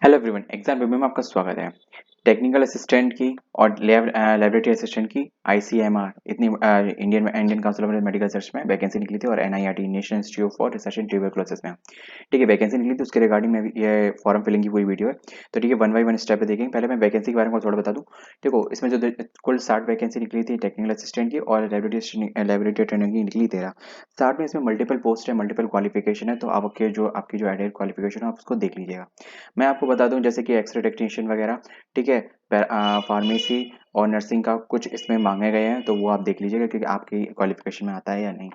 Hello everyone, exam review में आपका स्वागत है। टेक्निकल असिस्टेंट की और लेबोरेटरी असिस्टेंट की आईसीएमआर इतनी Indian Council of Medical Research में वैकेंसी निकली थी और NIRT National Institute for Research in Tuberculosis में ठीक है वैकेंसी निकली थी। उसके रिगार्डिंग में ये फॉर्म फिलिंग की पूरी वीडियो है। तो ठीक है, वन बाई वन स्टेप पे देखेंगे। पहले मैं वैकेंसी के बारे में थोड़ा बता दूं। देखो, इसमें जो कुल 60 वैकेंसी निकली थी टेक्निकल असिस्टेंट की और लेबोरेटरी ट्रेनिंग की निकली 13। 60 में इसमें मल्टीपल पोस्ट है, मल्टीपल क्वालिफिकेशन है, तो आपकी जो एडेड क्वालिफिकेशन है आप उसको देख लीजिएगा। मैं आपको बता दूं, जैसे कि एक्सरे टेक्नीशियन वगैरह, ठीक है, फार्मेसी और नर्सिंग का कुछ इसमें मांगे गए हैं, तो वो आप देख लीजिएगा कि आपकी क्वालिफिकेशन में आता है या नहीं।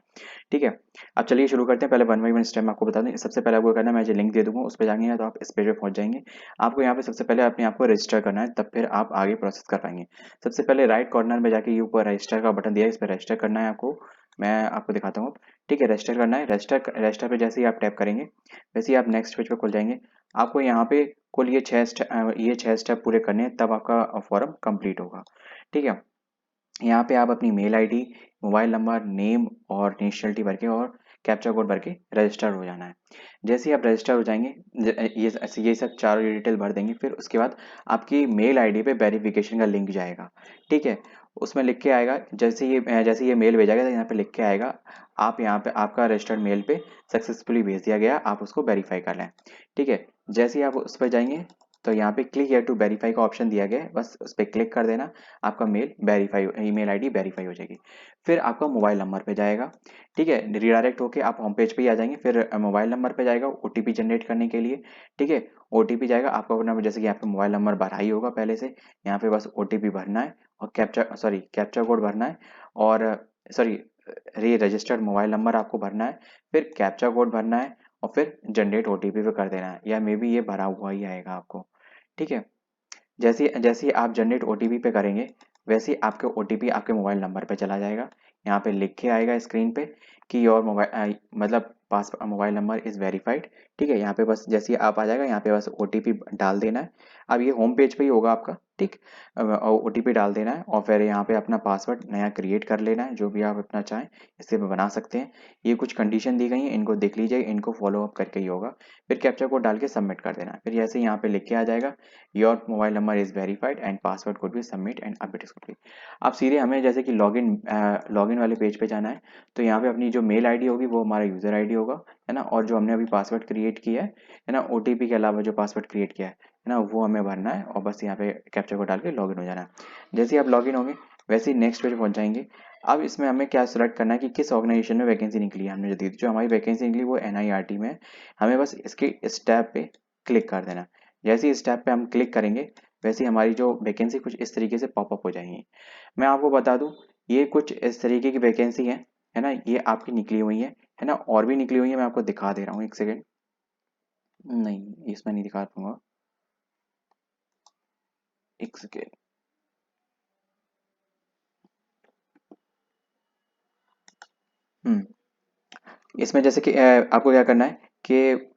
ठीक है, अब चलिए शुरू करते हैं। पहले वन बाई वन स्टेप आपको बता दूं। सबसे पहले आपको करना है, मैं जो लिंक दे दूंगा उस पर जाएंगे तो आप इस पेज पे पहुंच जाएंगे। आपको यहाँ पे सबसे पहले अपने आप को रजिस्टर करना है, तब फिर आप आगे प्रोसेस कर पाएंगे। सबसे पहले राइट कॉर्नर में जाके ये ऊपर रजिस्टर का बटन दिया है, इस पर रजिस्टर करना है आपको। मैं आपको दिखाता हूँ। ठीक है, रजिस्टर करना है। रजिस्टर पे जैसे ही आप टैप करेंगे वैसे ही आप नेक्स्ट पेज पे खुल जाएंगे। आपको यहाँ पे कुल ये छह स्टेप पूरे करने हैं, तब आपका फॉर्म कंप्लीट होगा। ठीक है, यहाँ पे आप अपनी mail ID, mobile number, name और नेशनलिटी भर के और कैप्चा कोड भर के रजिस्टर हो जाना है। जैसे ही आप रजिस्टर हो जाएंगे, ये सब चारों डिटेल भर देंगे, फिर उसके बाद आपकी मेल आईडी पे वेरिफिकेशन का लिंक जाएगा। ठीक है, उसमें लिख के आएगा, जैसे ये मेल भेजा गया तो यहाँ पे लिख के आएगा, आप यहाँ पे आपका रजिस्टर्ड मेल पे सक्सेसफुली भेज दिया गया, आप उसको वेरीफाई कर लें। ठीक है, जैसे ही आप उस पर जाएंगे तो यहाँ पे क्लिक हियर टू वेरीफाई का ऑप्शन दिया गया है, बस उस पर क्लिक कर देना। आपका ईमेल आईडी वेरीफाई हो जाएगी। फिर आपका मोबाइल नंबर पे जाएगा। ठीक है, रिडायरेक्ट होके आप होम पेज पे ही आ जाएंगे। फिर मोबाइल नंबर पे जाएगा ओटीपी जनरेट करने के लिए। ठीक है, ओटीपी जाएगा आपका अपना, जैसे कि यहाँ पे मोबाइल नंबर भरा ही होगा पहले से, यहाँ पे बस ओटीपी भरना है और कैप्चा कोड भरना है। और सॉरी रे रजिस्टर्ड मोबाइल नंबर आपको भरना है, फिर कैप्चा कोड भरना है और फिर जनरेट ओटीपी पे कर देना है, या मे बी ये भरा हुआ ही आएगा आपको। ठीक है, जैसे जैसे ही आप जनरेट ओटीपी पे करेंगे वैसे ही आपके ओटीपी आपके मोबाइल नंबर पे चला जाएगा। यहाँ पे लिख के आएगा स्क्रीन पे कि योर मोबाइल मतलब पास मोबाइल नंबर इज वेरीफाइड। ठीक है, यहाँ पे बस जैसे ही आप आ जाएगा, यहाँ पे बस ओटीपी डाल देना है। अब ये होम पेज पे ही होगा आपका। ठीक, ओटीपी डाल देना है और फिर यहाँ पे अपना पासवर्ड नया क्रिएट कर लेना है, जो भी आप अपना चाहें इससे बना सकते हैं। ये कुछ कंडीशन दी गई हैं, इनको देख लीजिए, इनको फॉलो अप करके ही होगा। फिर कैप्चा कोड डाल के सबमिट कर देना है। फिर जैसे यहाँ पे लिख के आ जाएगा your mobile number is verified and password code भी सबमिट एंड अपडेट इसको। अब सीधे हमें जैसे कि लॉगिन वाले पेज पे जाना है। तो यहाँ पे अपनी जो मेल आईडी होगी वो हमारा यूजर आईडी होगा, है ना, और जो हमने अभी पासवर्ड क्रिएट किया है ना, ओटीपी के अलावा जो पासवर्ड क्रिएट किया है ना, वो हमें भरना है और बस यहाँ पे कैप्चा कोड डाल के लॉगिन हो जाना है। जैसे ही आप लॉगिन होंगे वैसे ही नेक्स्ट पेज पहुंच जाएंगे। अब इसमें हमें क्या सेलेक्ट करना है कि किस ऑर्गेनाइजेशन में वैकेंसी निकली है। हमने जो दी थी, जो हमारी वैकेंसी निकली वो एनआईआरटी में है। हमें बस इसके इस टैब पे क्लिक कर देना। जैसे ही इस टैब पे हम क्लिक करेंगे वैसे ही हमारी जो वैकेंसी कुछ इस तरीके से पॉपअप हो जाएंगी। मैं आपको बता दूं, ये कुछ इस तरीके की वैकेंसी है ना, ये आपकी निकली हुई है ना, और भी निकली हुई है। मैं आपको दिखा दे रहा हूँ, एक सेकेंड। नहीं, इसमें नहीं दिखा पाऊंगा, एक सेकेंड। हम्म, इसमें जैसे कि आपको क्या करना है कि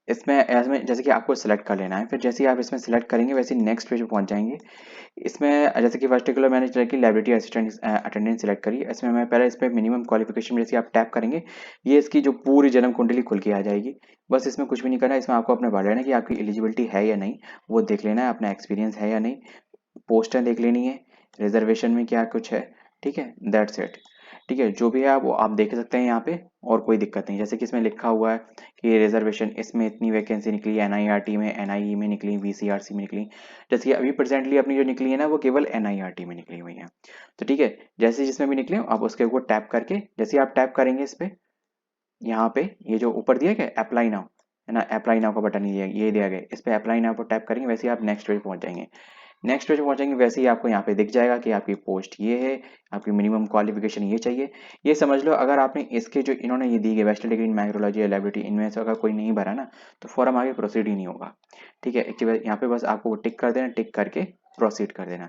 इसमें जैसे कि आपको सिलेक्ट कर लेना है। फिर जैसे ही आप इसमें सिलेक्ट करेंगे वैसे ही नेक्स्ट पेज पे पहुंच जाएंगे। इसमें जैसे कि पर्टिकुलर मैंने सेलेक्ट की लाइब्रेरी असिस्टेंट अटेंडेंस सेलेक्ट करी। इसमें मैं पहले इस पर मिनिमम क्वालिफिकेशन में जैसे आप टैप करेंगे ये इसकी जो पूरी जन्म कुंडली खुल के आ जाएगी। बस इसमें कुछ भी नहीं करना है, इसमें आपको अपने भर लेना है कि आपकी एलिजिबिलिटी है या नहीं, वो देख लेना है, अपना एक्सपीरियंस है या नहीं, पोस्टें देख लेनी है, रिजर्वेशन में क्या कुछ है। ठीक है, दैट्स इट। ठीक है, जो भी है वो आप देख सकते हैं यहाँ पे, और कोई दिक्कत नहीं। जैसे कि इसमें लिखा हुआ है कि रिजर्वेशन, इसमें इतनी वैकेंसी निकली, एनआईआरटी में, एनआईई में निकली, वीसीआरसी में निकली। जैसे कि अभी प्रेजेंटली अपनी जो निकली है ना वो केवल एनआईआरटी में निकली हुई है। तो ठीक है, जैसे जिसमें भी निकले आप उसके ऊपर टैप करके, जैसे आप टैप करेंगे इस पे, यहाँ पे ये जो ऊपर दिया गया अप्लाई नाउ, है ना, अप्लाई नाउ का बटन ये दिया गया, इस पे अप्लाई नाउ पर टैप करेंगे वैसे ही आप नेक्स्ट पेज पहुंच जाएंगे। नेक्स्ट पेज पहुंचेंगे वैसे ही आपको यहाँ पे दिख जाएगा कि आपकी पोस्ट ये है, आपकी मिनिमम क्वालिफिकेशन ये चाहिए। ये समझ लो, अगर आपने इसके जो इन्होंने ये दी है बैचलर डिग्री इन माइक्रोलॉजी या लैबोरेटरी, इनमें से अगर कोई नहीं भरा ना तो फॉर्म आगे प्रोसीड ही नहीं होगा। ठीक है, एक यहाँ पे बस आपको टिक कर देना, टिक करके प्रोसीड कर देना।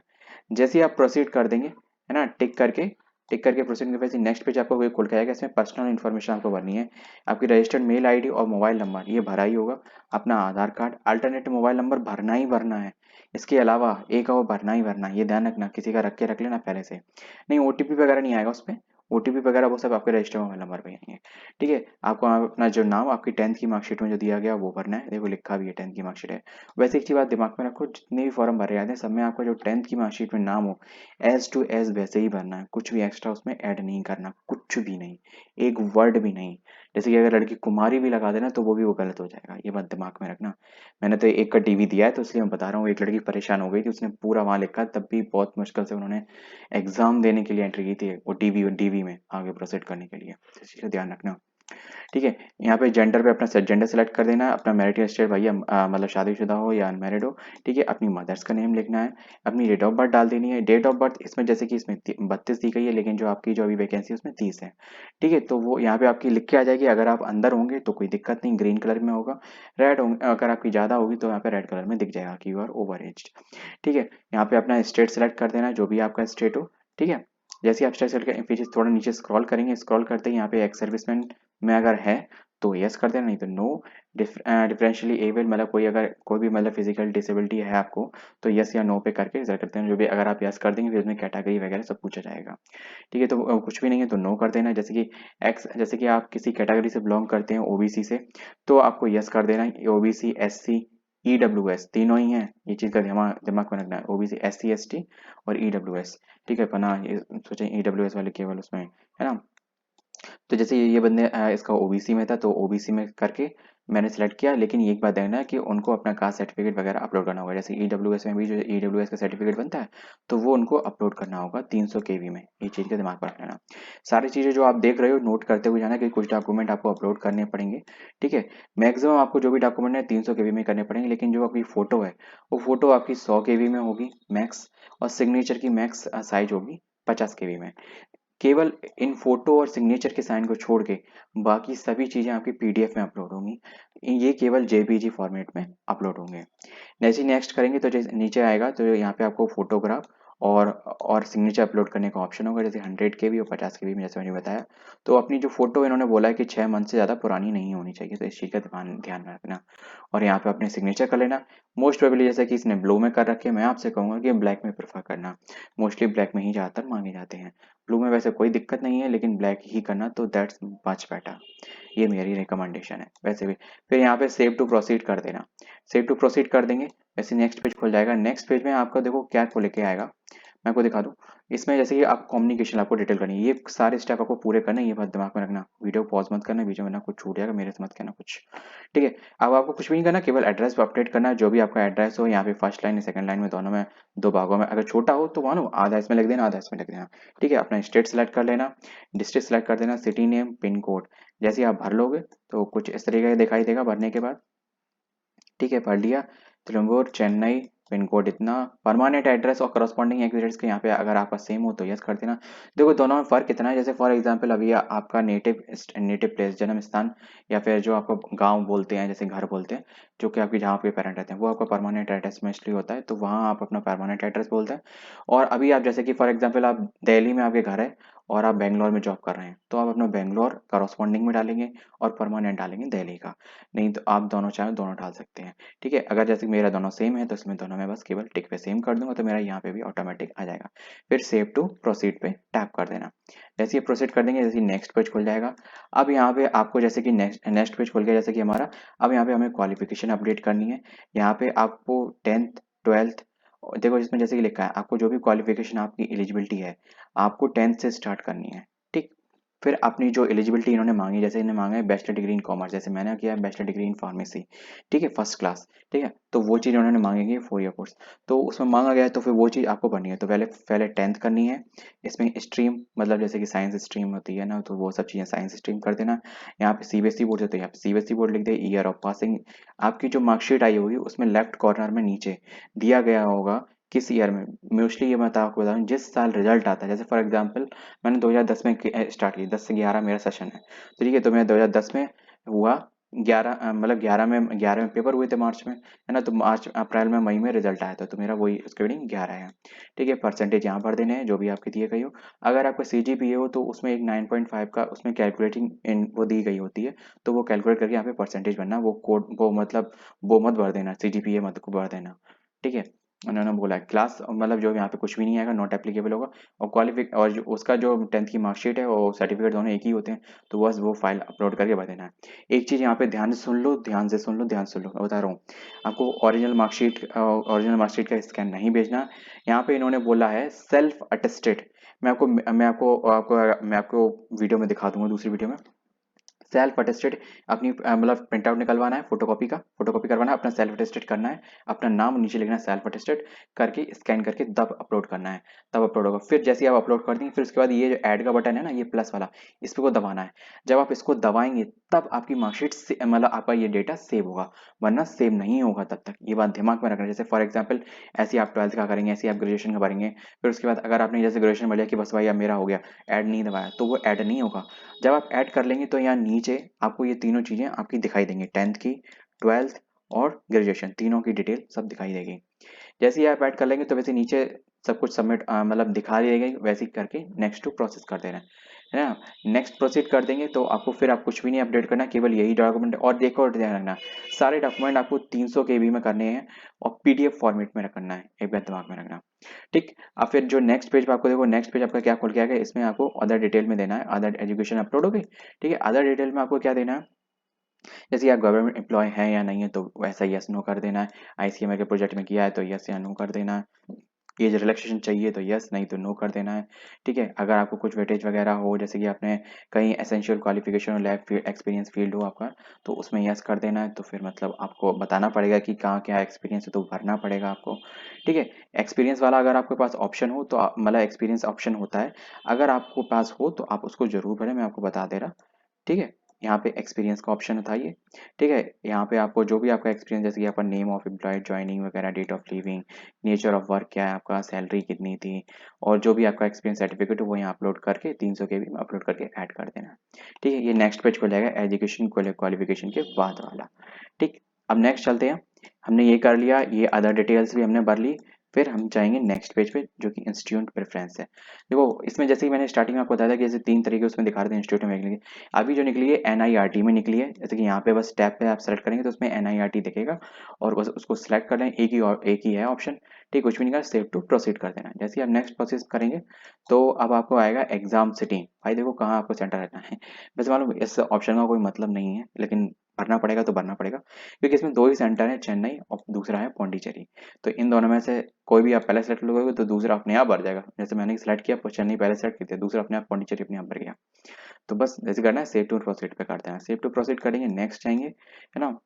जैसे ही आप प्रोसीड कर देंगे, है ना, टिक करके प्रोसीड करने वैसे नेक्स्ट पेज आपको खुल के आएगा। इसमें पर्सनल इन्फॉर्मेशन आपको भरनी है। आपकी रजिस्टर्ड मेल आईडी और मोबाइल नंबर ये भरा ही होगा। अपना आधार कार्ड, अल्टरनेटिव मोबाइल नंबर भरना ही भरना है। इसके अलावा एक और भरना ही भरना है, ये ध्यान रखना, किसी का रख के रख लेना पहले से। नहीं, ओटीपी वगैरह नहीं आएगा उस पर। OTP वगैरह वो सब आपके रजिस्टर मोबाइल नंबर पे आएंगे। ठीक है, आपको अपना जो नाम आपकी 10th की मार्कशीट में जो दिया गया वो भरना है। देखो लिखा भी है 10th की मार्कशीट है। वैसे एक चीज बात दिमाग में रखो, जितने भी फॉर्म भरे जाते हैं सब में आपका जो 10th की मार्कशीट में नाम हो एज टू एज वैसे ही भरना है, कुछ भी एक्स्ट्रा उसमें ऐड नहीं करना, कुछ भी नहीं, एक वर्ड भी नहीं। जैसे कि अगर लड़की कुमारी भी लगा देना तो वो गलत हो जाएगा, ये बात दिमाग में रखना। मैंने तो एक का DV दिया है तो इसलिए मैं बता रहा हूँ। एक लड़की परेशान हो गई थी, उसने पूरा वहां लिखा, तब भी बहुत मुश्किल से उन्होंने एग्जाम देने के लिए एंट्री की थी वो DV में आगे प्रोसीड करने के लिए, तो इस चीज़ का ध्यान रखना। ठीक है, यहाँ पे जेंडर पे अपना जेंडर सेलेक्ट कर देना है, अपना मैरिटल स्टेट भैया मतलब शादीशुदा हो या अनमैरिड हो। ठीक है, अपनी मदर्स का नेम लिखना है, अपनी डेट ऑफ बर्थ डाल देनी है। डेट ऑफ बर्थ इसमें जैसे कि इसमें 32 दी गई है, लेकिन जो आपकी जो अभी वैकेंसी है उसमें 30 है। ठीक है, तो वो यहाँ पे आपकी लिख के आ जाएगी। अगर आप अंदर होंगे तो कोई दिक्कत नहीं, ग्रीन कलर में होगा। रेड अगर आपकी ज़्यादा होगी तो यहाँ पे रेड कलर में दिख जाएगा कि यू आर ओवर एज। ठीक है, यहाँ पे अपना स्टेट सेलेक्ट कर देना है, जो भी आपका स्टेट हो। ठीक है, जैसे आप स्टेट सेलेक्ट करें पीछे थोड़ा नीचे स्क्रॉल करेंगे, स्क्रॉल करते ही यहाँ पे एक्स सर्विसमैन में अगर है तो यस कर देना, नहीं तो नो। डिफरेंशियली एबल मतलब कोई अगर कोई भी मतलब फिजिकल डिसेबिलिटी है आपको तो यस या नो पे करके रिजल्ट करते हैं। जो भी अगर आप यस कर देंगे फिर उसमें कैटेगरी वगैरह सब पूछा जाएगा। ठीक है, तो कुछ भी नहीं है तो नो कर देना। जैसे कि एक्स, जैसे कि आप किसी कैटेगरी से बिलोंग करते हैं OBC से, तो आपको यस कर देना है। OBC SC EWS तीनों ही हैं, ये चीज़ का दिमाग दिमाग में रखना है। OBC SC ST और EWS। ठीक है, पना ये सोचें EWS वाले केवल उसमें है ना। तो जैसे ये बंदे इसका OBC में था तो OBC में करके मैंने सेलेक्ट किया, लेकिन ये एक बात देखना है कि उनको अपना कास्ट सर्टिफिकेट वगैरह अपलोड करना होगा। जैसे EWS में भी जो EWS का सर्टिफिकेट बनता है तो वो उनको अपलोड करना होगा 300 KB में, ये चीज़ का दिमाग में रख लेना। सारी चीज़ें जो आप देख रहे हो नोट करते हुए जाना कि कुछ डॉक्यूमेंट आपको अपलोड करने पड़ेंगे। ठीक है, मैक्सिमम आपको जो भी डॉक्यूमेंट है 300 KB में करने पड़ेंगे, लेकिन जो आपकी फ़ोटो है वो फ़ोटो आपकी 100 KB में होगी मैक्स, और सिग्नेचर की मैक्स साइज होगी 50 KB में। केवल इन फोटो और सिग्नेचर के साइन को छोड़ के बाकी सभी चीज़ें आपकी PDF में अपलोड होंगी, ये केवल JPG फॉर्मेट में अपलोड होंगे। जैसे नेक्स्ट करेंगे तो जैसे नीचे आएगा तो यहाँ पे आपको फोटोग्राफ और सिग्नेचर अपलोड करने का ऑप्शन होगा, जैसे 100 KB और 50 KB में, जैसे मैंने बताया। तो अपनी जो फोटो इन्होंने बोला है कि 6 मंथ से ज़्यादा पुरानी नहीं होनी चाहिए, तो इस चीज़ का ध्यान ध्यान रखना। और यहाँ पे अपने सिग्नेचर कर लेना। मोस्ट प्रोबेबली जैसे कि इसने ब्लू में कर रखे हैं, मैं आपसे कहूँगा कि ब्लैक में प्रेफर करना। मोस्टली ब्लैक में ही ज़्यादातर मांगे जाते हैं। ब्लू में वैसे कोई दिक्कत नहीं है, लेकिन ब्लैक ही करना तो दैट्स मच बेटर, ये मेरी रिकमेंडेशन है वैसे भी। फिर यहाँ पे सेव टू प्रोसीड कर देना। सेव टू प्रोसीड कर देंगे, वैसे नेक्स्ट पेज खुल जाएगा। लेक्स्ट पेज में आपका देखो क्या को लेके आएगा, मैं आपको दिखा दूँ। इसमें जैसे कि आप कम्युनिकेशन आपको डिटेल करनी है, ये सारे स्टेप आपको पूरे करने हैं, ये बात दिमाग में रखना। वीडियो पॉज मत करना बीच में, वरना कुछ छूट जाएगा, मेरे से मत कहना कुछ। ठीक है, अब आपको कुछ भी नहीं करना, केवल एड्रेस पे अपडेट करना है। जो भी आपका एड्रेस हो यहाँ पे फर्स्ट लाइन सेकंड लाइन में दोनों में दो भागों में, अगर छोटा हो तो मानो आधा इसमें लिख देना, आधा इसमें लिख देना। ठीक है, अपना स्टेट सेलेक्ट कर लेना, डिस्ट्रिक्ट सेलेक्ट कर देना, सिटी नेम, पिन कोड। जैसे ही आप भर लोगे तो कुछ इस तरीके का दिखाई देगा भरने के बाद। ठीक है, पढ़ लिया। तिरुवंगूर चेन्नई, पिन कोड इतना। परमानेंट एड्रेस और करस्पॉन्डिंग एड्रेस के यहाँ पे अगर आपका सेम हो तो यस कर देना। देखो दोनों में फ़र्क कितना है, जैसे फॉर एग्जांपल अभी आपका नेटिव नेटिव प्लेस जन्म स्थान, या फिर जो आपको गांव बोलते हैं जैसे घर बोलते हैं, जो कि आपके जहाँ पे पेरेंट रहते हैं वो आपका परमानेंट एड्रेस में इसलिए होता है, तो वहाँ आप अपना परमानेंट एड्रेस बोलते हैं। और अभी आप जैसे कि फॉर एग्जाम्पल आप दिल्ली में आपके घर है और आप बेंगलोर में जॉब कर रहे हैं, तो आप अपना बेंगलोर करस्पॉन्डिंग में डालेंगे और परमानेंट डालेंगे दिल्ली का। नहीं तो आप दोनों चाहें दोनों डाल सकते हैं। ठीक है, अगर जैसे कि मेरा दोनों सेम है तो इसमें दोनों में बस केवल टिक पे सेम कर दूंगा तो मेरा यहाँ पे भी ऑटोमेटिक आ जाएगा। फिर सेव टू प्रोसीड पे टैप कर देना। जैसे ये प्रोसीड कर देंगे जैसे नेक्स्ट पेज खुल जाएगा। अब यहाँ पे आपको जैसे कि नेक्स्ट पेज खुल गया जैसे कि हमारा। अब यहाँ पे हमें क्वालिफिकेशन अपडेट करनी है। यहाँ पे आपको 10th 12th, देखो इसमें जैसे कि लिखा है आपको जो भी क्वालिफिकेशन आपकी एलिजिबिलिटी है आपको 10th से स्टार्ट करनी है। ठीक, फिर अपनी जो एलिजिबिलिटी इन्होंने मांगी, जैसे इन्होंने मांगा है बैचलर डिग्री इन कॉमर्स, जैसे मैंने किया है बैचलर डिग्री इन फार्मेसी। ठीक है, फर्स्ट क्लास। ठीक है, तो वो चीज़ उन्होंने मांगेगी 4 ईयर कोर्स, तो उसमें मांगा गया है तो फिर वो चीज़ आपको करनी है। तो पहले पहले 10th करनी है। इसमें स्ट्रीम मतलब जैसे कि साइंस स्ट्रीम होती है ना, तो वो सब चीज़ें साइंस स्ट्रीम कर देना। यहाँ पे CBSE बोर्ड है तो यहाँ पे CBSE बोर्ड लिख दे। ईयर ऑफ पासिंग आपकी जो मार्कशीट आई होगी उसमें लेफ्ट कॉर्नर में नीचे दिया गया होगा किस ईयर में। मोस्टली ये मैं आपको बता दूँ जिस साल रिजल्ट आता है, जैसे फॉर एग्जांपल मैंने 2010 में स्टार्ट की, 10 से 11 मेरा सेशन है, तो ठीक है, तो मैं 2010 में हुआ 11 मतलब 11 में पेपर हुए थे मार्च में, है ना, तो मार्च अप्रैल में मई में रिजल्ट आया था, तो मेरा वही उसके अकॉर्डिंग 11 है। ठीक है, परसेंटेज यहाँ भर देने हैं जो भी आपके दिए गई हो। अगर आपका CGPA हो तो उसमें एक 9.5 का उसमें कैलकुलेटिंग इन वो दी गई होती है, तो वो कैलकुलेट करके यहाँ पे परसेंटेज भरना, वो कोड वो मतलब वो मत भर देना, CGPA मत को भर देना। ठीक है, उन्होंने बोला है क्लास मतलब जो यहाँ पे कुछ भी नहीं आएगा, नॉट एप्लीकेबल होगा। और क्वालिफिक और जो उसका जो 10th की मार्कशीट है और सर्टिफिकेट दोनों एक ही होते हैं, तो बस वो फाइल अपलोड करके बता देना है। एक चीज़ यहाँ पे ध्यान से सुन लो, ध्यान से सुन लो, ध्यान से सुन लो, मैं बता रहा हूँ आपको, ओरिजिनल मार्कशीट का स्कैन नहीं भेजना। यहाँ पे इन्होंने बोला है सेल्फ अटेस्टेड। मैं आपको वीडियो में दिखा दूंगा, दूसरी वीडियो में। सेल्फ अटेस्टेड अपनी मतलब प्रिंट आउट निकलवाना है, फोटोकॉपी करवाना है, अपना सेल्फ अटेस्टेड करना है, अपना नाम नीचे लिखना है, सेल्फ अटेस्टेड करके स्कैन करके तब अपलोड करना है, तब अपलोड होगा। फिर जैसे ही आप अपलोड कर देंगे, फिर उसके बाद ये जो ऐड का बटन है ना, ये प्लस वाला, इस पे को दबाना है। जब आप इसको दबाएंगे तब आपकी मार्कशीट से मतलब आपका ये डेटा सेव होगा, वरना सेव नहीं होगा तब तक। ये बात दिमाग में रखना। जैसे फॉर एग्जाम्पल ऐसे आप 12th का करेंगे, ऐसे आप ग्रेजुएशन का करेंगे, फिर उसके बाद अगर आपने जैसे ग्रेजुएशन में लिया कि बस भाई अब मेरा हो गया, ऐड नहीं दबाया, तो वो ऐड नहीं होगा। जब आप ऐड कर लेंगे तो यहाँ नीचे आपको ये तीनों चीजें आपकी दिखाई देंगी, 10th की, 12th और ग्रेजुएशन, तीनों की डिटेल सब दिखाई देगी। जैसे ही आप ऐड कर लेंगे तो वैसे नीचे सब कुछ सबमिट मतलब दिखा देगा, वैसे ही करके नेक्स्ट टू प्रोसेस कर देना है ना। नेक्स्ट प्रोसीड कर देंगे तो आपको फिर आप कुछ भी नहीं अपडेट करना, केवल यही डॉक्यूमेंट। और देखो और ध्यान रखना, सारे डॉक्यूमेंट आपको 300 KB में करने हैं और PDF फॉर्मेट में करना है, एक बात दिमाग में रखना। ठीक। अब फिर जो नेक्स्ट पेज पे आपको देखो, नेक्स्ट पेज आपका क्या खुल के आएगा, इसमें आपको अदर डिटेल में देना है, अदर एजुकेशन अपलोड हो गई। ठीक है, अदर डिटेल में आपको क्या देना है, जैसे आप गवर्नमेंट एम्प्लॉय हैं या नहीं है तो वैसा यस नो कर देना है, ICMR के प्रोजेक्ट में किया है तो यस या नो कर देना है, एज रिलैक्सेशन चाहिए तो यस, नहीं तो नो कर देना है। ठीक है, अगर आपको कुछ वेटेज वगैरह हो, जैसे कि आपने कहीं एसेंशियल क्वालिफिकेशन और लैब फील्ड एक्सपीरियंस फील्ड हो आपका, तो उसमें यस कर देना है। तो फिर मतलब आपको बताना पड़ेगा कि कहाँ क्या एक्सपीरियंस है, तो भरना पड़ेगा आपको। ठीक है, एक्सपीरियंस वाला अगर आपके पास ऑप्शन हो तो मतलब एक्सपीरियंस ऑप्शन होता है, अगर आपको पास हो तो आप उसको जरूर भरें, मैं आपको बता दे रहा। ठीक है, यहाँ पे एक्सपीरियंस का ऑप्शन होता है ये। ठीक है, यहाँ पे आपको जो भी आपका एक्सपीरियंस, जैसे कि आपका नेम ऑफ एम्प्लॉय, ज्वाइनिंग वगैरह, date of living, nature of work क्या है आपका, सैलरी कितनी थी, और जो भी आपका एक्सपीरियंस सर्टिफिकेट है वो यहाँ अपलोड करके 300 KB में अपलोड करके ऐड कर देना। ठीक है, ये नेक्स्ट पेज खुल जाएगा एजुकेशन क्वालिफिकेशन के बाद वाला। ठीक, अब नेक्स्ट चलते हैं। हमने ये कर लिया, ये अदर डिटेल्स भी हमने भर ली। फिर हम जाएंगे नेक्स्ट पेज पे जो कि इंस्टीट्यूट प्रेफरेंस है। देखो इसमें जैसे ही मैंने स्टार्टिंग में आपको बताया था कि जैसे 3 तरीके उसमें दिखा रहे थे इंस्टीट्यूट में निकली, अभी जो निकली है NIRT में निकली है। जैसे कि यहाँ पे बस टैब पे आप सेलेक्ट करेंगे तो उसमें NIRT दिखेगा, और बस उसको सिलेक्ट कर लें, एक ही है ऑप्शन। ठीक, कुछ भी नहीं करना, सेव टू प्रोसीड कर देना है। जैसे ही आप नेक्स्ट प्रोसेस करेंगे तो अब आपको आएगा एग्जाम सिटी। भाई देखो कहाँ आपको सेंटर रखना है, वैसे मालूम इस ऑप्शन का कोई मतलब नहीं है, लेकिन भरना पड़ेगा तो भरना पड़ेगा, क्योंकि इसमें दो ही सेंटर है, चेन्नई और दूसरा है पौंडीचेरी। तो इन दोनों में से कोई भी आप पहले सेलेक्ट करोगे तो दूसरा अपने आप भर जाएगा। जैसे मैंने सेलेक्ट किया, चेन्नई पहले सेलेक्ट किया, दूसरा अपने आप पौंडीचेरी अपने आप भर गया। तो बस जैसे करना है, सेव टू प्रोसीड पे करते हैं, सेव टू प्रोसीड करेंगे, नेक्स्ट जाएंगे, है ना।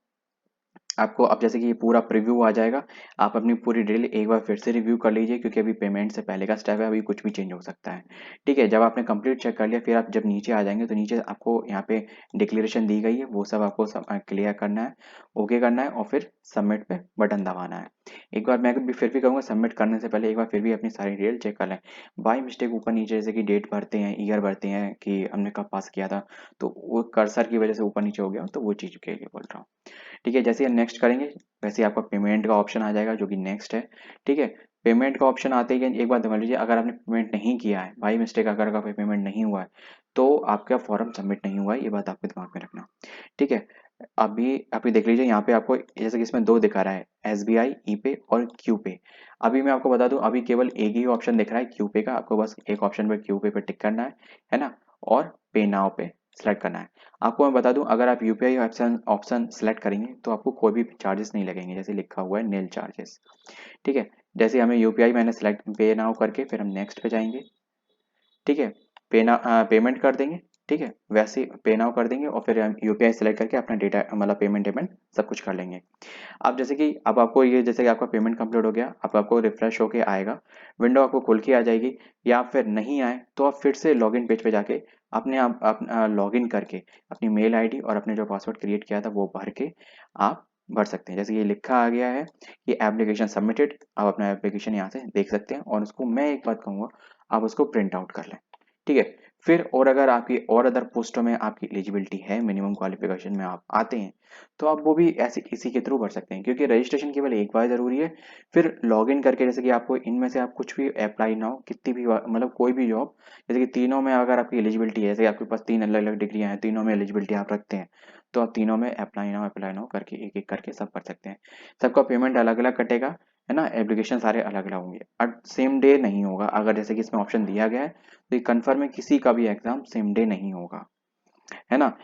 आपको अब जैसे कि ये पूरा प्रीव्यू आ जाएगा, आप अपनी पूरी डिटेल एक बार फिर से रिव्यू कर लीजिए, क्योंकि अभी पेमेंट से पहले का स्टेप है, अभी कुछ भी चेंज हो सकता है। ठीक है, जब आपने कंप्लीट चेक कर लिया, फिर आप जब नीचे आ जाएंगे तो नीचे आपको यहाँ पे डिक्लेरेशन दी गई है, वो सब आपको क्लियर करना है, ओके करना है, और फिर सबमिट पे बटन दबाना है। एक बार मैं भी फिर भी कहूँगा, सबमिट करने से पहले एक बार फिर भी अपनी सारी डिटेल चेक कर लें। बाई मिस्टेक ऊपर नीचे जैसे कि डेट भरते हैं, ईयर भरते हैं कि हमने कब पास किया था, तो वो कर्सर की वजह से ऊपर नीचे हो गया, तो वो चीज़ के लिए बोल रहा हूँ। ठीक है, जैसे ही नेक्स्ट करेंगे वैसे ही आपका पेमेंट का ऑप्शन आ जाएगा जो कि नेक्स्ट है। ठीक है, पेमेंट का ऑप्शन आते ही एक बात समझ लीजिए, अगर आपने पेमेंट नहीं किया है, बाई मिस्टेक अगर आपका पेमेंट नहीं हुआ है, तो आपका फॉर्म सबमिट नहीं हुआ है, ये बात आपके दिमाग में रखना। ठीक है, अभी अभी देख लीजिए यहाँ पे आपको जैसे कि इसमें दो दिखा रहा है, SBI ई पे और क्यू पे। अभी मैं आपको बता दूं, अभी केवल एक ही ऑप्शन दिख रहा है क्यू पे का, आपको बस एक ऑप्शन पे क्यू पे टिक करना है ना, और पे नाउ पे सिलेक्ट करना है। आपको मैं बता दूं, अगर आप UPI ऑप्शन ऑप्शन सेलेक्ट करेंगे तो आपको कोई भी चार्जेस नहीं लगेंगे, जैसे लिखा हुआ है नील चार्जेस। ठीक है, जैसे हमें UPI मैंने सेलेक्ट पे नाउ करके फिर हम नेक्स्ट पे जाएंगे। ठीक है, पेमेंट कर देंगे। ठीक है, वैसे ही पे नाउ कर देंगे और फिर हम UPI सेलेक्ट करके अपना डेटा मतलब पेमेंट पेमेंट सब कुछ कर लेंगे। अब जैसे कि अब आपको ये जैसे कि आपका पेमेंट कंप्लीट हो गया, अब आपको रिफ्रेश होके आएगा, विंडो आपको खुल के आ जाएगी। या फिर नहीं आए तो आप फिर से लॉगिन पेज पे जाके अपने आप लॉगिन करके अपनी मेल ID और अपने जो पासवर्ड क्रिएट किया था वो भर के आप भर सकते हैं। जैसे ये लिखा आ गया है कि एप्लीकेशन सबमिटेड, आप अपना एप्लीकेशन यहाँ से देख सकते हैं, और उसको मैं एक बात कहूँगा, आप उसको प्रिंट आउट कर लें। ठीक है, फिर और अगर आपकी और अदर पोस्टों में आपकी एलिजिबिलिटी है, मिनिमम क्वालिफिकेशन में आप आते हैं, तो आप वो भी ऐसे इसी के थ्रू भर सकते हैं, क्योंकि रजिस्ट्रेशन केवल एक बार जरूरी है। फिर लॉगिन करके जैसे कि आपको इनमें से आप कुछ भी अप्लाई ना हो, कितनी भी मतलब कोई भी जॉब, जैसे कि तीनों में अगर आपकी एलिजिबिलिटी है, जैसे आपके पास 3 अलग अलग डिग्रियां हैं, तीनों में एलिजिबिलिटी आप रखते हैं, तो आप तीनों में अप्लाई ना करके एक एक करके सब कर सकते हैं। सबका पेमेंट अलग अलग कटेगा। है ना, एप्लीकेशन सारे अलग अलग होंगे और सेम डे नहीं होगा। अगर जैसे कि इसमें ऑप्शन दिया गया है तो ये कन्फर्म है, किसी का भी एग्जाम सेम डे नहीं होगा, है ना।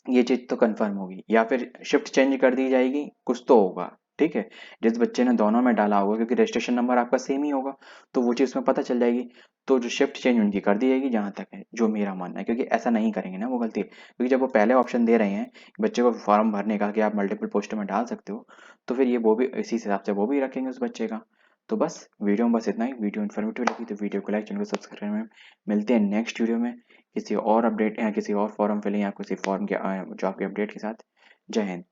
ये चीज तो कंफर्म होगी, या फिर शिफ्ट चेंज कर दी जाएगी, कुछ तो होगा। ठीक है, जिस बच्चे ने दोनों में डाला होगा, क्योंकि रजिस्ट्रेशन नंबर आपका सेम ही होगा, तो वो चीज़ उसमें पता चल जाएगी। तो जो शिफ्ट चेंज उनकी कर दी जाएगी, जहां तक है जो मेरा मानना है, क्योंकि ऐसा नहीं करेंगे ना, वो गलती है, क्योंकि जब वो पहले ऑप्शन दे रहे हैं बच्चे को फॉर्म भरने का कि आप मल्टीपल पोस्टों में डाल सकते हो, तो फिर ये वो भी इसी हिसाब से वो भी रखेंगे उस बच्चे का। तो बस वीडियो में बस इतना ही। वीडियो इन्फॉर्मेटिव लगी तो वीडियो को लाइक, चैनल को सब्सक्राइब में। मिलते हैं नेक्स्ट वीडियो में किसी और अपडेट या किसी और फॉर्म फिलिंग या किसी फॉर्म के जॉब के अपडेट के साथ। जय हिंद।